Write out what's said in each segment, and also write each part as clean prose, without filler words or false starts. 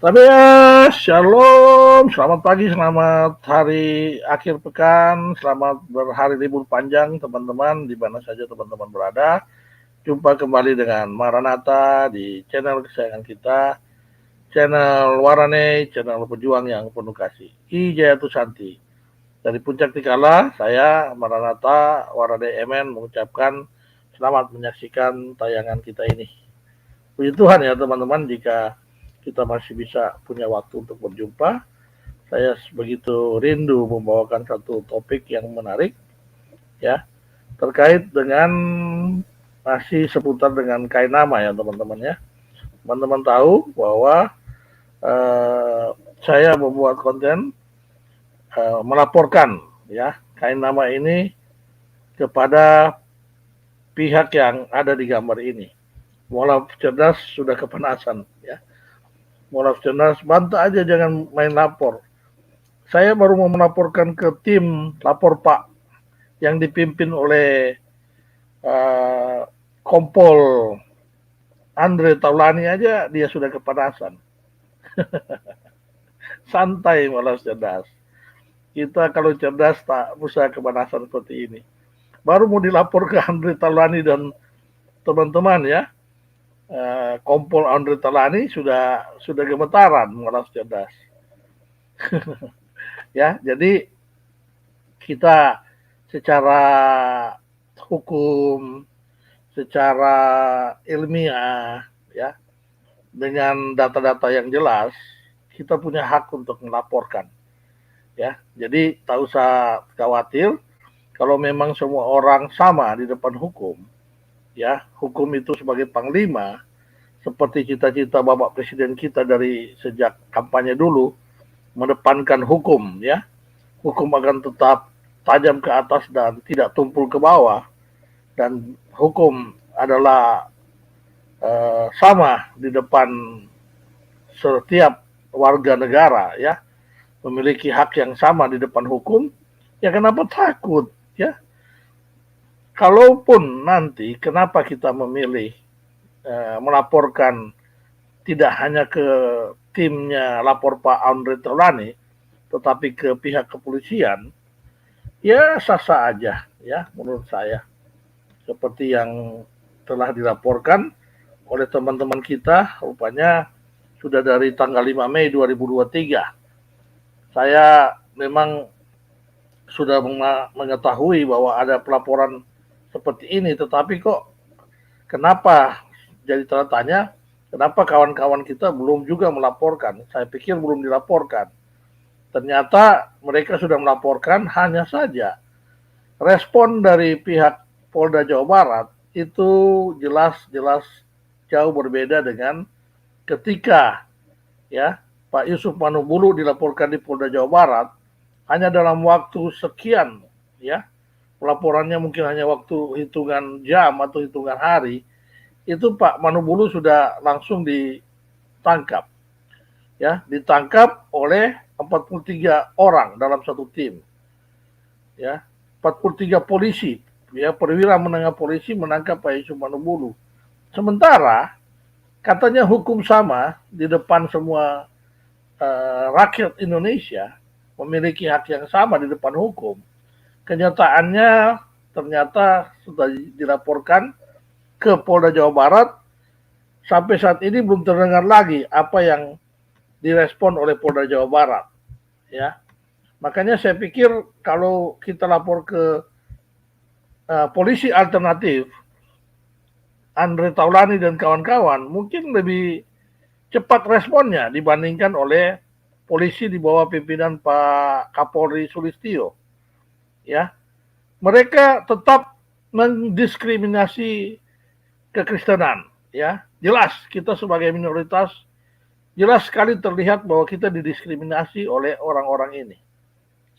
Shalom, selamat pagi, selamat hari akhir pekan, selamat berhari libur panjang teman-teman, di mana saja teman-teman berada. Jumpa kembali dengan Maranatha di channel kesayangan kita, channel Warane, channel pejuang yang penuh kasih. I Jayatu Santi. Dari Puncak Tikala, saya Maranatha Warane MN mengucapkan selamat menyaksikan tayangan kita ini. Puji Tuhan ya teman-teman, jika kita masih bisa punya waktu untuk berjumpa. Saya begitu rindu membawakan satu topik yang menarik ya, terkait dengan masih seputar dengan kain nama ya teman-teman ya. Teman-teman tahu bahwa saya membuat konten melaporkan ya kain nama ini kepada pihak yang ada di gambar ini. Mualaf cerdas sudah kepanasan ya. Mualaf cerdas bantah aja, jangan main lapor. Saya baru mau melaporkan ke tim lapor Pak yang dipimpin oleh Kompol Andre Taulani aja dia sudah kepanasan. Santai malah cerdas. Kita kalau cerdas tak usah kepanasan seperti ini. Baru mau dilapor ke Andre Taulani dan teman-teman ya. Kompol Andre Taulani sudah gemetaran malah cerdas. Ya, jadi kita secara hukum, secara ilmiah ya, dengan data-data yang jelas, kita punya hak untuk melaporkan ya. Jadi tak usah khawatir, kalau memang semua orang sama di depan hukum ya, hukum itu sebagai panglima, seperti cita-cita Bapak Presiden kita dari sejak kampanye dulu, mendepankan hukum ya. Hukum akan tetap tajam ke atas dan tidak tumpul ke bawah, dan hukum adalah sama di depan setiap warga negara ya, memiliki hak yang sama di depan hukum. Ya kenapa takut ya? Kalaupun nanti kenapa kita memilih melaporkan tidak hanya ke timnya lapor Pak Andre Taulani, tetapi ke pihak kepolisian, ya sah-sah aja ya menurut saya. Seperti yang telah dilaporkan oleh teman-teman kita, rupanya sudah dari tanggal 5 Mei 2023. Saya memang sudah mengetahui bahwa ada pelaporan seperti ini, tetapi kok kenapa jadi tanda tanya, kenapa kawan-kawan kita belum juga melaporkan? Saya pikir belum dilaporkan. Ternyata mereka sudah melaporkan, hanya saja respon dari pihak Polda Jawa Barat itu jelas-jelas jauh berbeda dengan ketika ya Pak Yusuf Manubulu dilaporkan di Polda Jawa Barat, hanya dalam waktu sekian ya, pelaporannya mungkin hanya waktu hitungan jam atau hitungan hari, itu Pak Manubulu sudah langsung ditangkap ya, ditangkap oleh 43 orang dalam satu tim ya, 43 polisi ya, perwira menengah polisi menangkap Pak Yusuf Manubulu. Sementara katanya hukum sama di depan semua rakyat Indonesia, memiliki hak yang sama di depan hukum. Kenyataannya ternyata sudah dilaporkan ke Polda Jawa Barat, sampai saat ini belum terdengar lagi apa yang direspon oleh Polda Jawa Barat ya. Makanya saya pikir kalau kita lapor ke polisi alternatif Andre Taulani dan kawan-kawan, mungkin lebih cepat responnya dibandingkan oleh polisi di bawah pimpinan Pak Kapolri Sulistyo ya. Mereka tetap mendiskriminasi kekristenan ya. Jelas kita sebagai minoritas, jelas sekali terlihat bahwa kita didiskriminasi oleh orang-orang ini.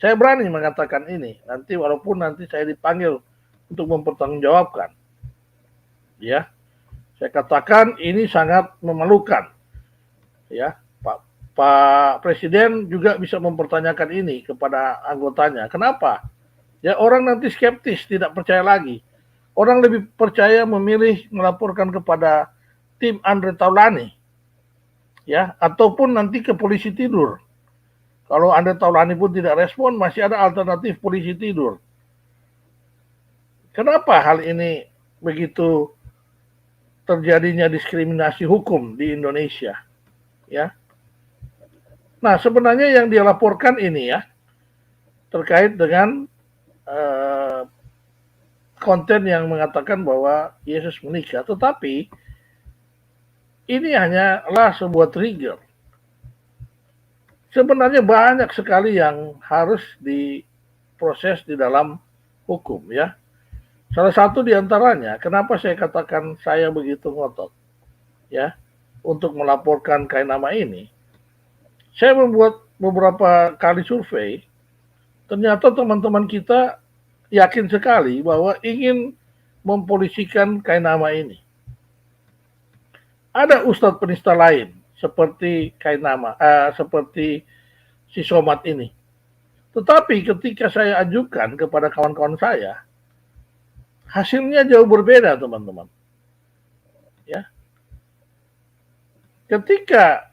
Saya berani mengatakan ini, nanti walaupun nanti saya dipanggil untuk mempertanggungjawabkan ya. Saya katakan ini sangat memalukan ya. Pak Presiden juga bisa mempertanyakan ini kepada anggotanya. Kenapa? Ya orang nanti skeptis, tidak percaya lagi. Orang lebih percaya memilih melaporkan kepada tim Andre Taulani ya, ataupun nanti ke polisi tidur. Kalau Andre Taulani pun tidak respon, masih ada alternatif polisi tidur. Kenapa hal ini begitu terjadinya diskriminasi hukum di Indonesia? Ya. Nah, sebenarnya yang dia laporkan ini ya, terkait dengan konten yang mengatakan bahwa Yesus menikah, tetapi ini hanyalah sebuah trigger. Sebenarnya banyak sekali yang harus diproses di dalam hukum ya. Salah satu diantaranya, kenapa saya katakan saya begitu ngotot ya untuk melaporkan Kainama ini. Saya membuat beberapa kali survei, ternyata teman-teman kita yakin sekali bahwa ingin mempolisikan Kainama ini. Ada ustadz penista lain seperti Kainama, seperti si Somad ini. Tetapi ketika saya ajukan kepada kawan-kawan saya, hasilnya jauh berbeda, teman-teman. Ya. Ketika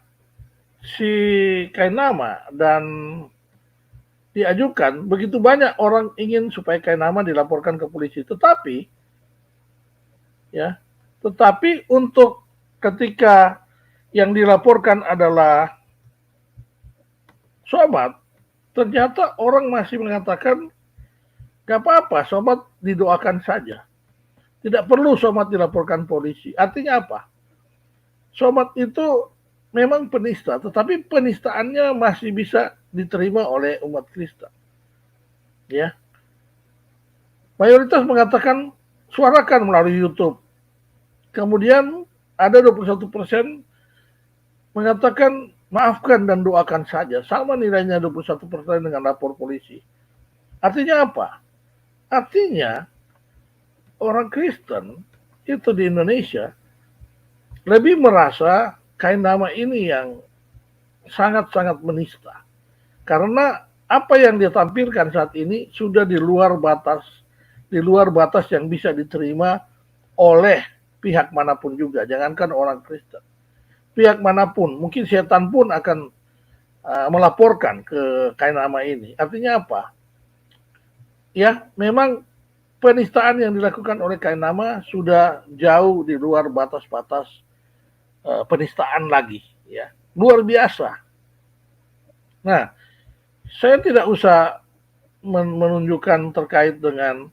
si Kainama dan diajukan, begitu banyak orang ingin supaya Kainama dilaporkan ke polisi. Tetapi untuk ketika yang dilaporkan adalah Somad, ternyata orang masih mengatakan gak apa-apa, Somad didoakan saja. Tidak perlu Somad dilaporkan polisi. Artinya apa? Somad itu memang penista, tetapi penistaannya masih bisa diterima oleh umat Kristen. Ya. Mayoritas mengatakan suarakan melalui YouTube. Kemudian ada 21% mengatakan maafkan dan doakan saja. Sama nilainya 21% dengan lapor polisi. Artinya apa? Artinya orang Kristen itu di Indonesia lebih merasa Kainama ini yang sangat-sangat menista. Karena apa yang dia tampilkan saat ini sudah di luar batas yang bisa diterima oleh pihak manapun juga. Jangankan orang Kristen. Pihak manapun, mungkin setan pun akan melaporkan ke Kainama ini. Artinya apa? Ya, memang penistaan yang dilakukan oleh Kainama sudah jauh di luar batas-batas penistaan lagi, ya, luar biasa. Nah, saya tidak usah menunjukkan terkait dengan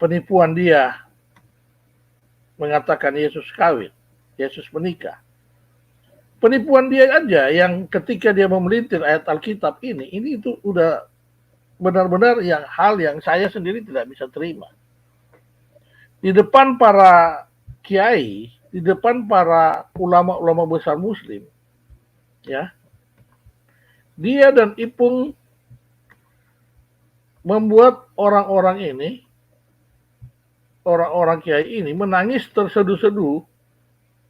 penipuan dia mengatakan Yesus kawin, Yesus menikah. Penipuan dia aja yang ketika dia memelintir ayat Alkitab ini itu udah benar-benar hal yang saya sendiri tidak bisa terima. Di depan para kiai, di depan para ulama-ulama besar muslim, ya, dia dan Ipung membuat orang-orang ini, orang-orang kiai ini menangis terseduh-seduh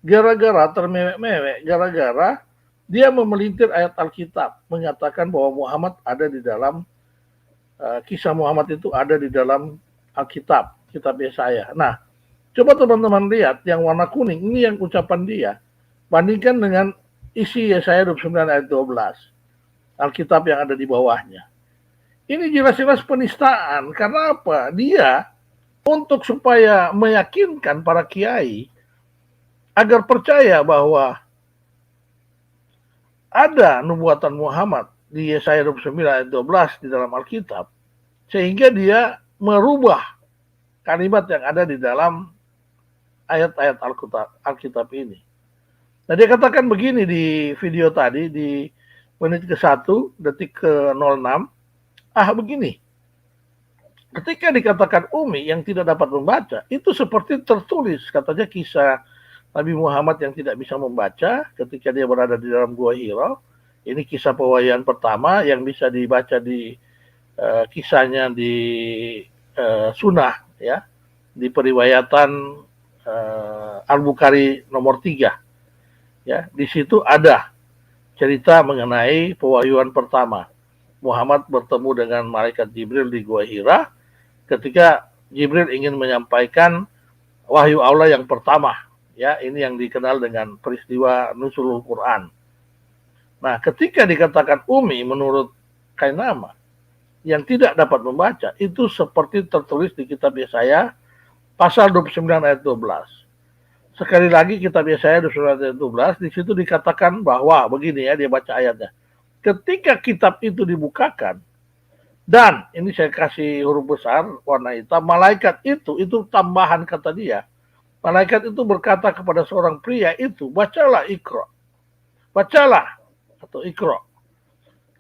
gara-gara termewek-mewek, gara-gara dia memelintir ayat Alkitab, mengatakan bahwa Muhammad ada di dalam kisah Muhammad itu ada di dalam Alkitab, kitab Yesaya. Nah, coba teman-teman lihat yang warna kuning, ini yang ucapan dia. Bandingkan dengan isi Yesaya 29 ayat 12. Alkitab yang ada di bawahnya. Ini jelas-jelas penistaan. Karena apa? Dia untuk supaya meyakinkan para kiai agar percaya bahwa ada nubuatan Muhammad di Yesaya 29 ayat 12 di dalam Alkitab, sehingga dia merubah kalimat yang ada di dalam ayat-ayat Alkitab ini. Nah, dia katakan begini di video tadi, di menit ke-1, detik ke-06, begini, ketika dikatakan Umi yang tidak dapat membaca, itu seperti tertulis, katanya kisah Nabi Muhammad yang tidak bisa membaca ketika dia berada di dalam Gua Hira. Ini kisah pewahyuan pertama yang bisa dibaca di kisahnya di Sunnah, ya, di periwayatan Al-Bukhari nomor 3. Ya, di situ ada cerita mengenai pewahyuan pertama. Muhammad bertemu dengan malaikat Jibril di Gua Hira ketika Jibril ingin menyampaikan wahyu Allah yang pertama, Ya, ini yang dikenal dengan peristiwa Nuzulul Quran. Nah, ketika dikatakan Umi menurut Kainama yang tidak dapat membaca, itu seperti tertulis di kitab Yesaya pasal 29 ayat 12. Sekali lagi kitab Yesaya 29 ayat 12, di situ dikatakan bahwa begini ya, dia baca ayatnya. Ketika kitab itu dibukakan, dan ini saya kasih huruf besar warna hitam, malaikat itu tambahan kata dia. Malaikat itu berkata kepada seorang pria itu, bacalah Iqra. Bacalah atau Iqra.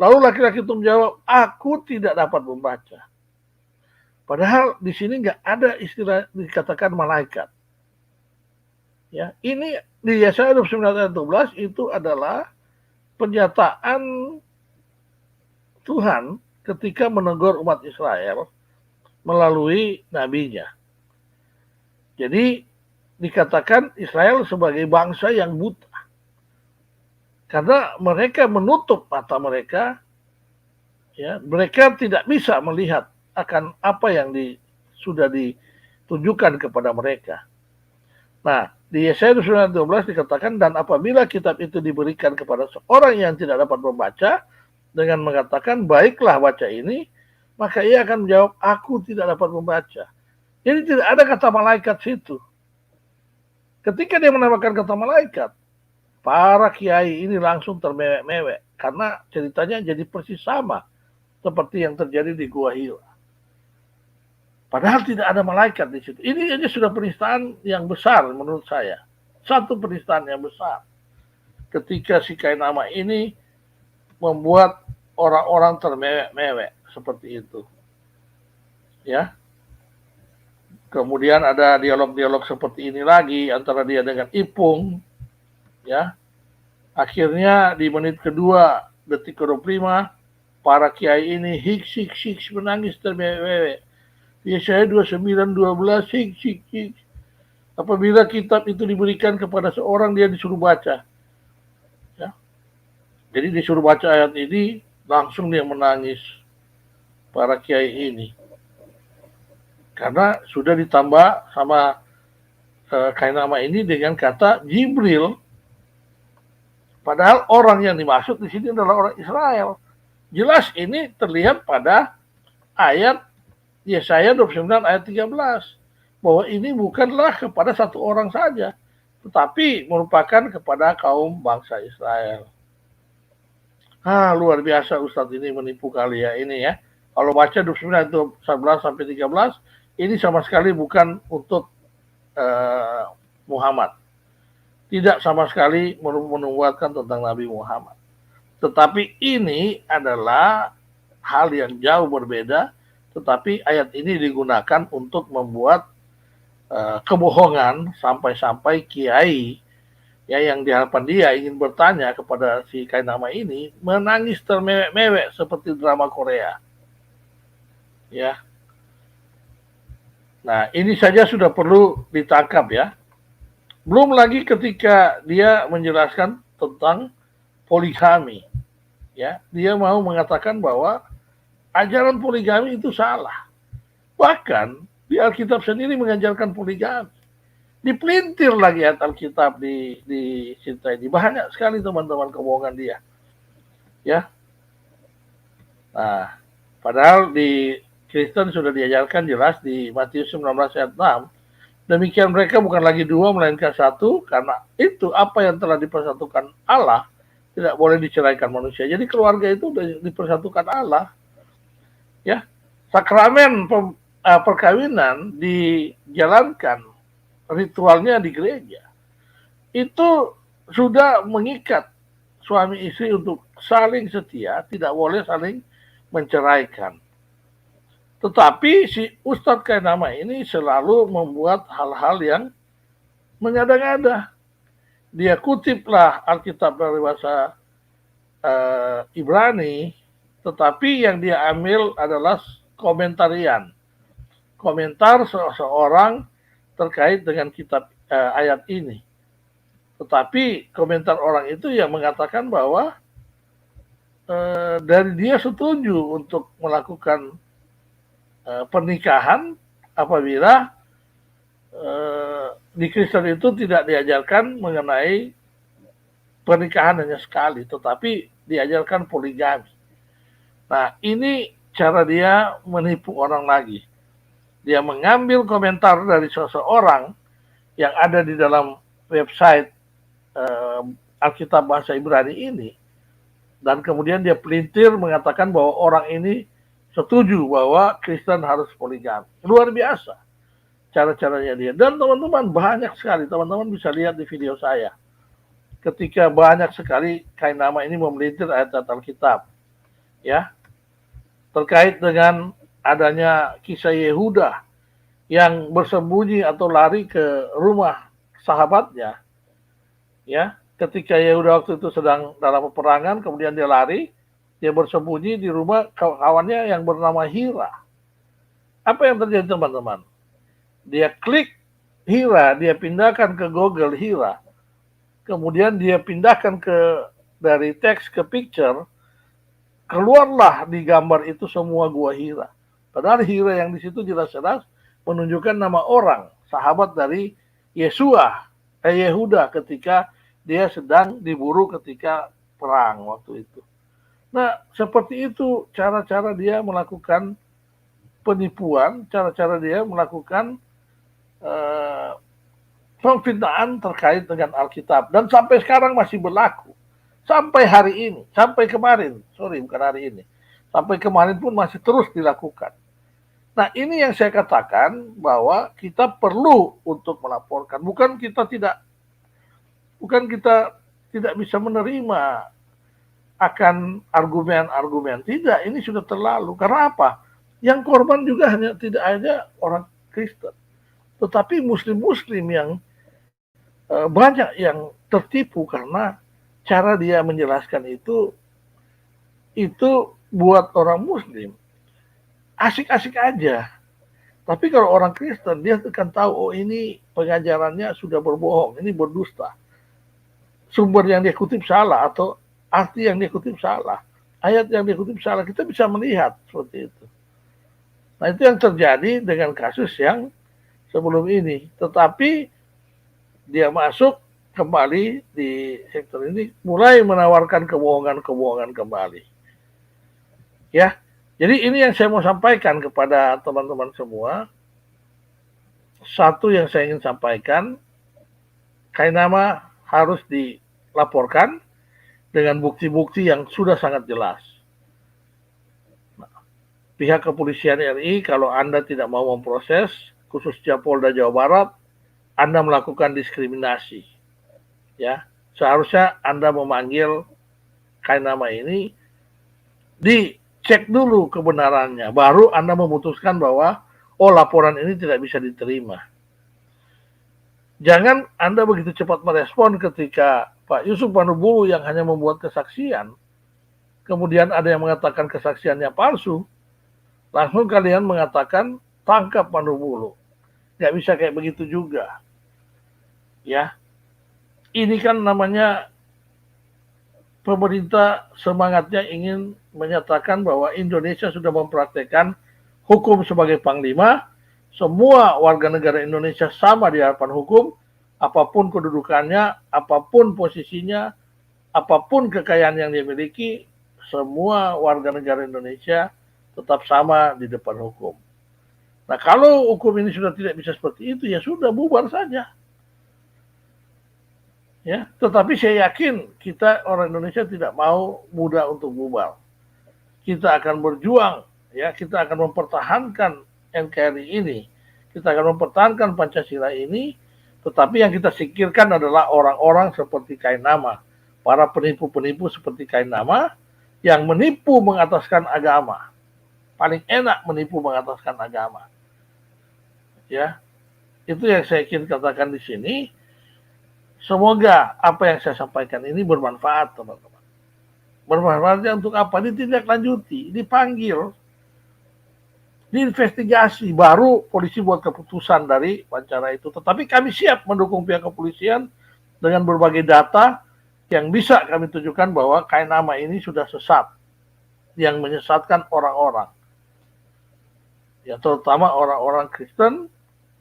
Lalu laki-laki itu menjawab, aku tidak dapat membaca. Padahal di sini nggak ada istilah dikatakan malaikat. Ya, ini di Yesaya 29 ayat 12 itu adalah pernyataan Tuhan ketika menegur umat Israel melalui nabinya. Jadi dikatakan Israel sebagai bangsa yang buta. Karena mereka menutup mata mereka, ya, mereka tidak bisa melihat akan apa yang sudah ditunjukkan kepada mereka. Nah, di Yesaya 29:12 dikatakan, dan apabila kitab itu diberikan kepada seorang yang tidak dapat membaca, dengan mengatakan, baiklah baca ini, maka ia akan menjawab, aku tidak dapat membaca. Jadi tidak ada kata malaikat situ. Ketika dia menambahkan kata malaikat, para kiai ini langsung termewek-mewek, karena ceritanya jadi persis sama seperti yang terjadi di Gua Hira. Padahal tidak ada malaikat di situ. Ini aja sudah penistaan yang besar menurut saya. Satu penistaan yang besar. Ketika si Kainama ini membuat orang-orang termewek-mewek seperti itu. Ya. Kemudian ada dialog-dialog seperti ini lagi antara dia dengan Ipung. Ya. Akhirnya di menit kedua, detik ke-25, para kiai ini hiks menangis termewek-mewek. Yesaya 29:12 hik. Apabila kitab itu diberikan kepada seorang, dia disuruh baca. Ya. Jadi disuruh baca ayat ini, langsung dia menangis. Para kiai ini. Karena sudah ditambah sama Kainama ini dengan kata Jibril. Padahal orang yang dimaksud di sini adalah orang Israel. Jelas ini terlihat pada ayat Yesaya 29 ayat 13. Bahwa ini bukanlah kepada satu orang saja, tetapi merupakan kepada kaum bangsa Israel. Luar biasa Ustadz ini menipu kali ya ini ya. Kalau baca 29 itu 11 sampai 13, ini sama sekali bukan untuk Muhammad. Tidak sama sekali menubuatkan tentang Nabi Muhammad. Tetapi ini adalah hal yang jauh berbeda. Tetapi ayat ini digunakan untuk membuat kebohongan sampai-sampai kiai ya yang di hadapan dia ingin bertanya kepada si Kainama ini menangis termewek-mewek seperti drama Korea. Ya. Nah, ini saja sudah perlu ditangkap ya. Belum lagi ketika dia menjelaskan tentang poligami. Ya, dia mau mengatakan bahwa ajaran poligami itu salah. Bahkan di Alkitab sendiri mengajarkan poligami. Dipelintir lagi ayat Alkitab di cerita ini. Banyak sekali teman-teman kebohongan dia. Ya. Nah, padahal di Kristen sudah diajarkan jelas di Matius 19 ayat 6. Demikian mereka bukan lagi dua melainkan satu, karena itu apa yang telah dipersatukan Allah tidak boleh diceraikan manusia. Jadi keluarga itu dipersatukan Allah. Ya. Sakramen perkawinan dijalankan ritualnya di gereja. Itu sudah mengikat suami istri untuk saling setia, tidak boleh saling menceraikan. Tetapi si Ustadz Kainama ini selalu membuat hal-hal yang mengada-ngada. Dia kutiplah Alkitab dari bahasa Ibrani, tetapi yang dia ambil adalah komentarian. Komentar seseorang terkait dengan kitab ayat ini. Tetapi komentar orang itu yang mengatakan bahwa dari dia setuju untuk melakukan pernikahan apabila di Kristen itu tidak diajarkan mengenai pernikahan hanya sekali, tetapi diajarkan poligami. Nah, ini cara dia menipu orang lagi. Dia mengambil komentar dari seseorang yang ada di dalam website Alkitab Bahasa Ibrani ini, dan kemudian dia pelintir mengatakan bahwa orang ini setuju bahwa Kristen harus poligami. Luar biasa cara-caranya dia. Dan teman-teman, banyak sekali, teman-teman bisa lihat di video saya, ketika banyak sekali Kainama ini memelintir ayat-ayat Alkitab, ya, terkait dengan adanya kisah Yehuda yang bersembunyi atau lari ke rumah sahabatnya, ya, ketika Yehuda waktu itu sedang dalam peperangan, kemudian dia lari, dia bersembunyi di rumah kawannya yang bernama Hira. Apa yang terjadi, teman-teman? Dia klik Hira, dia pindahkan ke Google Hira, kemudian dia pindahkan dari teks ke picture, keluarlah di gambar itu semua gua Hira. Padahal Hira yang di situ jelas-jelas menunjukkan nama orang, sahabat dari Yehuda ketika dia sedang diburu ketika perang waktu itu. Nah, seperti itu cara-cara dia melakukan penipuan, cara-cara dia melakukan pemfitnahan terkait dengan Alkitab. Dan sampai sekarang masih berlaku. Sampai hari ini, sampai kemarin, bukan hari ini. Sampai kemarin pun masih terus dilakukan. Nah, ini yang saya katakan bahwa kita perlu untuk melaporkan. Bukan kita tidak bisa menerima akan argumen-argumen. Tidak, ini sudah terlalu. Karena apa? Yang korban juga tidak hanya orang Kristen, tetapi muslim-muslim yang banyak yang tertipu karena cara dia menjelaskan itu buat orang muslim asik-asik aja. Tapi kalau orang Kristen, dia akan tahu, oh ini pengajarannya sudah berbohong, ini berdusta. Sumber yang dia kutip salah, atau arti yang dia kutip salah, ayat yang dia kutip salah. Kita bisa melihat seperti itu. Nah, itu yang terjadi dengan kasus yang sebelum ini. Tetapi dia masuk kembali di sektor ini, mulai menawarkan kebohongan-kebohongan kembali. Ya, jadi ini yang saya mau sampaikan kepada teman-teman semua. Satu yang saya ingin sampaikan, Kainama harus dilaporkan dengan bukti-bukti yang sudah sangat jelas. Nah, pihak kepolisian RI, kalau Anda tidak mau memproses, khususnya Polda Jawa Barat, Anda melakukan diskriminasi. Ya, seharusnya Anda memanggil Kainama ini, dicek dulu kebenarannya, baru Anda memutuskan bahwa laporan ini tidak bisa diterima. Jangan Anda begitu cepat merespon ketika Pak Yusuf Manubulu yang hanya membuat kesaksian, kemudian ada yang mengatakan kesaksiannya palsu, langsung kalian mengatakan tangkap Manubulu. Nggak bisa kayak begitu juga. Ya, ini kan namanya pemerintah semangatnya ingin menyatakan bahwa Indonesia sudah mempraktekkan hukum sebagai panglima. Semua warga negara Indonesia sama di hadapan hukum, apapun kedudukannya, apapun posisinya, apapun kekayaan yang dia miliki, semua warga negara Indonesia tetap sama di depan hukum. Nah, kalau hukum ini sudah tidak bisa seperti itu, ya sudah, bubar saja. Ya, tetapi saya yakin kita orang Indonesia tidak mau mudah untuk bubar. Kita akan berjuang, ya, kita akan mempertahankan NKRI ini, kita akan mempertahankan Pancasila ini, tetapi yang kita singkirkan adalah orang-orang seperti Kainama, para penipu-penipu seperti Kainama yang menipu mengataskan agama. Paling enak menipu mengataskan agama. Ya, itu yang saya ingin katakan di sini. Semoga apa yang saya sampaikan ini bermanfaat, teman-teman. Bermanfaatnya untuk apa? Ditindaklanjuti, dipanggil, diinvestigasi, baru polisi buat keputusan dari wawancara itu. Tetapi kami siap mendukung pihak kepolisian dengan berbagai data yang bisa kami tunjukkan bahwa Kainama ini sudah sesat, yang menyesatkan orang-orang. Ya, terutama orang-orang Kristen,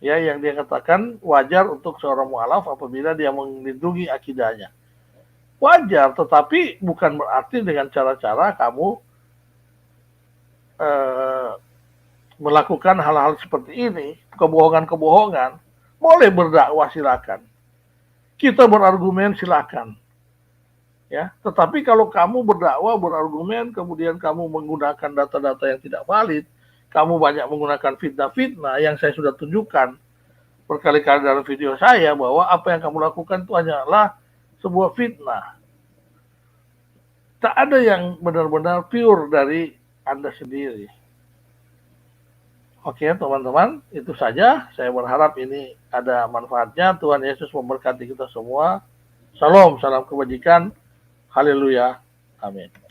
ya, yang dia katakan wajar untuk seorang mualaf apabila dia melindungi akidahnya. Wajar, tetapi bukan berarti dengan cara-cara kamu melakukan hal-hal seperti ini, kebohongan-kebohongan. Boleh berdakwah, silakan. Kita berargumen, silakan. Ya, tetapi kalau kamu berdakwah, berargumen, kemudian kamu menggunakan data-data yang tidak valid, kamu banyak menggunakan fitnah-fitnah yang saya sudah tunjukkan berkali-kali dalam video saya, bahwa apa yang kamu lakukan itu hanyalah sebuah fitnah. Tak ada yang benar-benar pure dari Anda sendiri. Oke, teman-teman, itu saja. Saya berharap ini ada manfaatnya. Tuhan Yesus memberkati kita semua. Shalom, salam kebajikan. Haleluya. Amin.